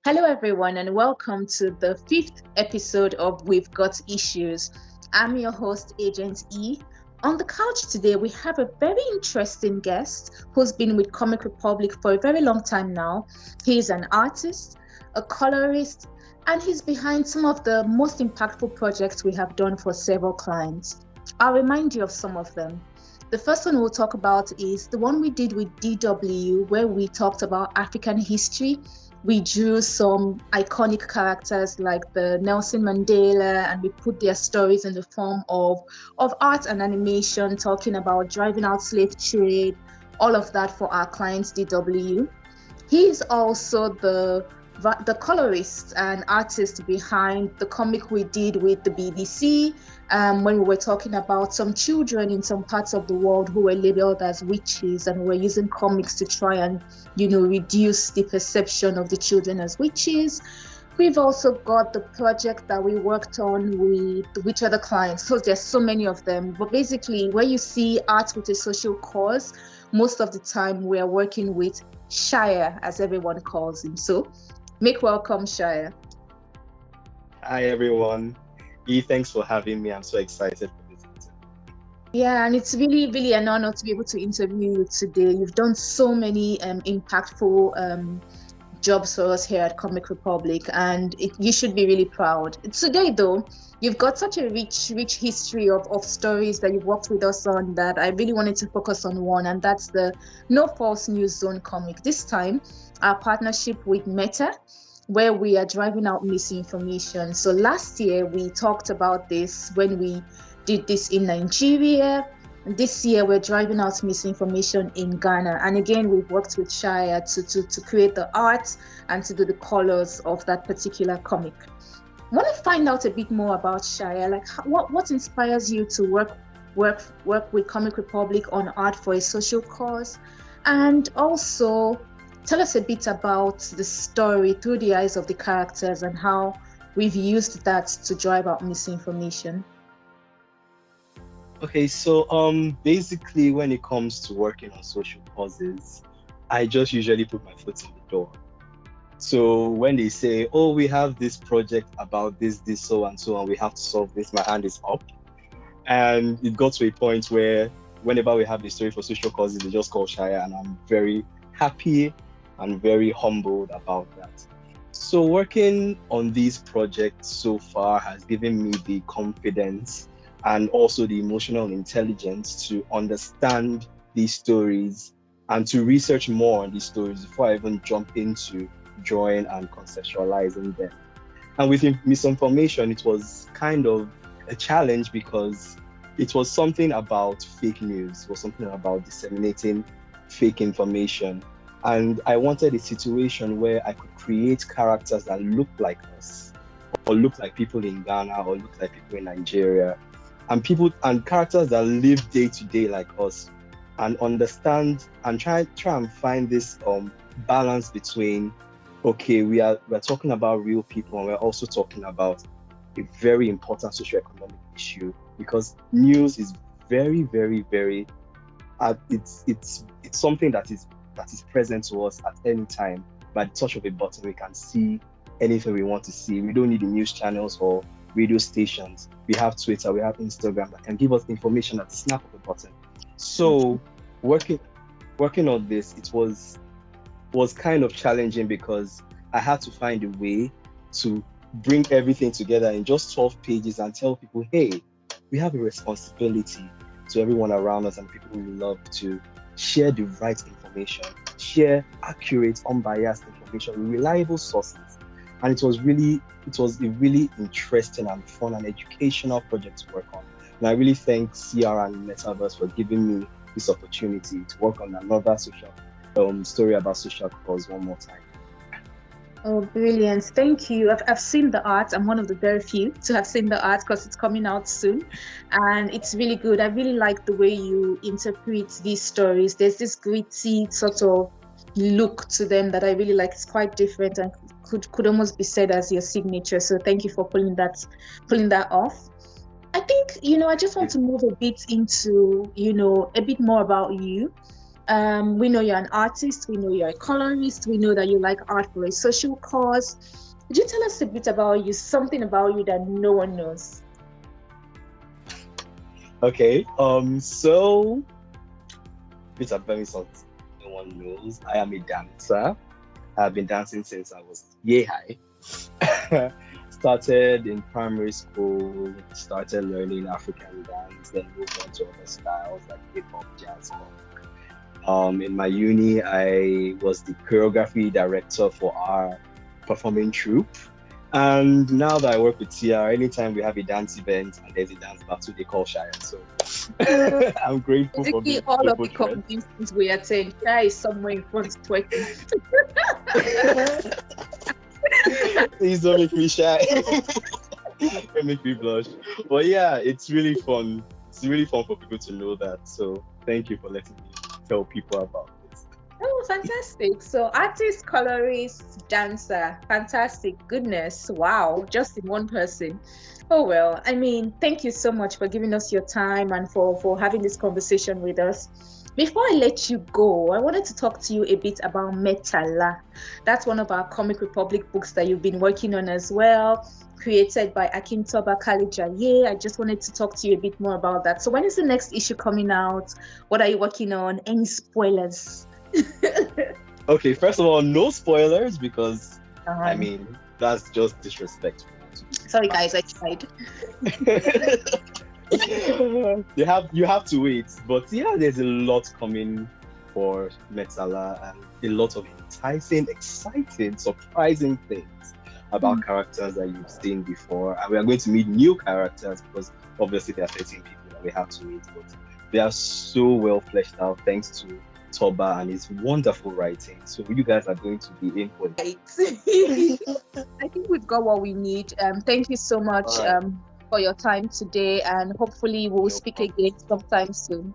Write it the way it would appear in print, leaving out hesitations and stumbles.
Hello, everyone, and welcome to the fifth episode of We've Got Issues. I'm your host, Agent E. On the couch today, we have a very interesting guest who's been with Comic Republic for a very long time now. He's an artist, a colorist, and he's behind some of the most impactful projects we have done for several clients. I'll remind you of some of them. The first one we'll talk about is the one we did with DW, where we talked about African history. We drew some iconic characters like the Nelson Mandela, and we put their stories in the form of art and animation, talking about driving out slave trade, all of that for our clients DW. He is also the colorist and artist behind the comic we did with the BBC, when we were talking about some children in some parts of the world who were labeled as witches, and we're using comics to try and, reduce the perception of the children as witches. We've also got the project that we worked on with which other clients. So there's so many of them. But basically, where you see art with a social cause, most of the time we're working with Shaya, as everyone calls him. So make welcome, Shaya. Hi everyone. Thanks for having me. I'm so excited for this interview. Yeah, and it's really, really an honor to be able to interview you today. You've done so many impactful jobs for us here at Comic Republic, and you should be really proud. Today, though, you've got such a rich history of stories that you've worked with us on that I really wanted to focus on one, and that's the No False News Zone comic. This time, our partnership with Meta, where we are driving out misinformation. So last year, we talked about this when we did this in Nigeria. This year, we're driving out misinformation in Ghana. And again, we've worked with Shaya to create the art and to do the colors of that particular comic. I want to find out a bit more about Shaya. Like, what inspires you to work with Comic Republic on art for a social cause? And also, tell us a bit about the story through the eyes of the characters and how we've used that to drive out misinformation. Okay, so basically when it comes to working on social causes, I just usually put my foot in the door. So when they say, "Oh, we have this project about this, so and so, and we have to solve this," my hand is up. And it got to a point where whenever we have a story for social causes, they just call Shaya, and I'm very happy and very humbled about that. So working on these projects so far has given me the confidence and also the emotional intelligence to understand these stories and to research more on these stories before I even jump into drawing and conceptualizing them. And with misinformation, it was kind of a challenge because it was something about fake news, it was something about disseminating fake information. And I wanted a situation where I could create characters that look like us, or look like people in Ghana, or look like people in Nigeria, and characters that live day to day like us, and understand and try and find this balance between, okay, we're talking about real people, and we're also talking about a very important socioeconomic issue, because news is very it's something that is present to us at any time. By the touch of a button, we can see anything we want to see. We don't need the news channels or radio stations. We have Twitter, we have Instagram that can give us information at the snap of a button. So working on this, it was kind of challenging because I had to find a way to bring everything together in just 12 pages and tell people, hey, we have a responsibility to everyone around us and people we love to share the right information, share accurate, unbiased information with reliable sources. And it was a really interesting and fun and educational project to work on. And I really thank CR and Metaverse for giving me this opportunity to work on another social story about social cause one more time. Oh, brilliant. Thank you. I've seen the art. I'm one of the very few to have seen the art because it's coming out soon. And it's really good. I really like the way you interpret these stories. There's this gritty sort of look to them that I really like. It's quite different and could almost be said as your signature. So thank you for pulling that off. I think, I just want to move a bit into, a bit more about you. We know you're an artist, we know you're a colorist, we know that you like art for a social cause. Could you tell us a bit about you, something about you that no one knows? Okay. So bit of very something no one knows. I am a dancer. I've been dancing since I was yay high. Started in primary school, started learning African dance, then moved on to other styles like hip hop, jazz, funk. In my uni, I was the choreography director for our performing troupe. And now that I work with TR, anytime we have a dance event and there's a dance battle, they call Shaya. So I'm grateful for Basically, being all of triple the threat. conventions we attend, Shaya is somewhere in front twerking. Please don't make me shy. Don't make me blush. But yeah, it's really fun. It's really fun for people to know that. So thank you for letting me tell people about this. Oh, fantastic. So, artist, colorist, dancer. Fantastic. Goodness. Wow. Just in one person. Oh, well, I mean, thank you so much for giving us your time and for having this conversation with us. Before I let you go, I wanted to talk to you a bit about Metala. That's one of our Comic Republic books that you've been working on as well, created by Akintoba Kalijaye. I just wanted to talk to you a bit more about that. So, when is the next issue coming out? What are you working on? Any spoilers? Okay, first of all, no spoilers because I Um, mean that's just disrespectful to Sorry, the guys, I artist. tried. You have to wait, but yeah, there's a lot coming for Metsala and a lot of enticing, exciting, surprising things about characters that you've seen before, and we are going to meet new characters because obviously there are 13 people that we have to meet, but they are so well fleshed out thanks to Toba and his wonderful writing. So you guys are going to be in for Right. I think we've got what we need. Thank you so all much right. for your time today, and hopefully we'll No speak problem. again sometime soon.